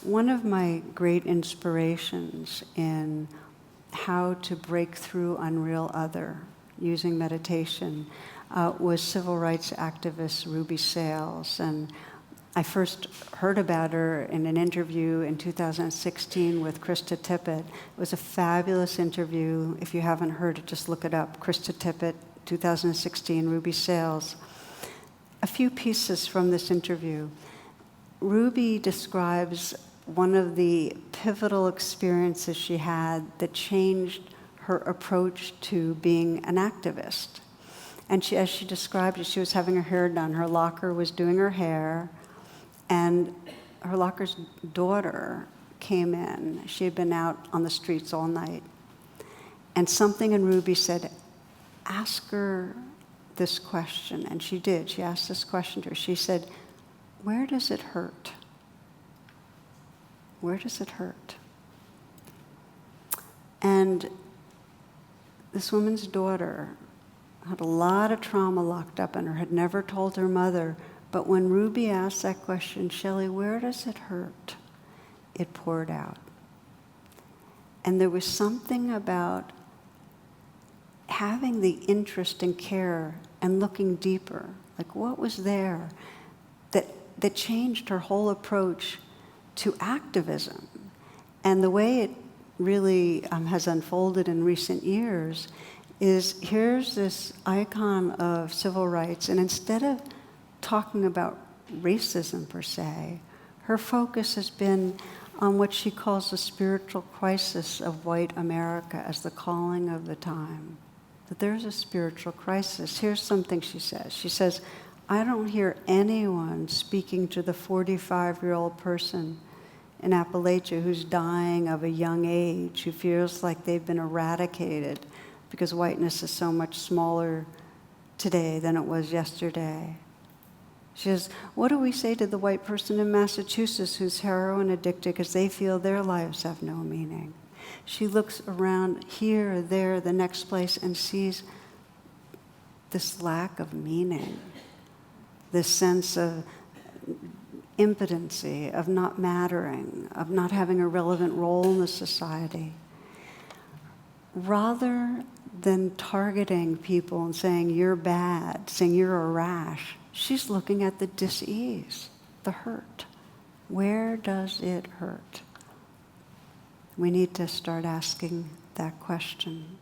one of my great inspirations in how to break through unreal other using meditation was civil rights activist Ruby Sales. And I first heard about her in an interview in 2016 with Krista Tippett. It was a fabulous interview. If you haven't heard it, just look it up. Krista Tippett, 2016, Ruby Sales. A few pieces from this interview. Ruby describes one of the pivotal experiences she had that changed her approach to being an activist. And she, as she described it, she was having her hair done. Her locker was doing her hair, and her locker's daughter came in. She had been out on the streets all night. And something in Ruby said, ask her this question. And she did. She asked this question to her. She said, where does it hurt? Where does it hurt? And this woman's daughter had a lot of trauma locked up in her, had never told her mother, but when Ruby asked that question, Shelley, where does it hurt? It poured out. And there was something about having the interest and care and looking deeper, like what was there, that changed her whole approach to activism. And the way it really has unfolded in recent years is here's this icon of civil rights, and instead of talking about racism per se, her focus has been on what she calls the spiritual crisis of white America as the calling of the time. That there's a spiritual crisis. Here's something she says. She says, I don't hear anyone speaking to the 45-year-old person in Appalachia who's dying of a young age, who feels like they've been eradicated because whiteness is so much smaller today than it was yesterday. She says, what do we say to the white person in Massachusetts who's heroin addicted because they feel their lives have no meaning? She looks around here, there, the next place, and sees this lack of meaning, this sense of impotency, of not mattering, of not having a relevant role in the society. Rather than targeting people and saying, you're bad, saying you're a rash, she's looking at the dis-ease, the hurt. Where does it hurt? We need to start asking that question.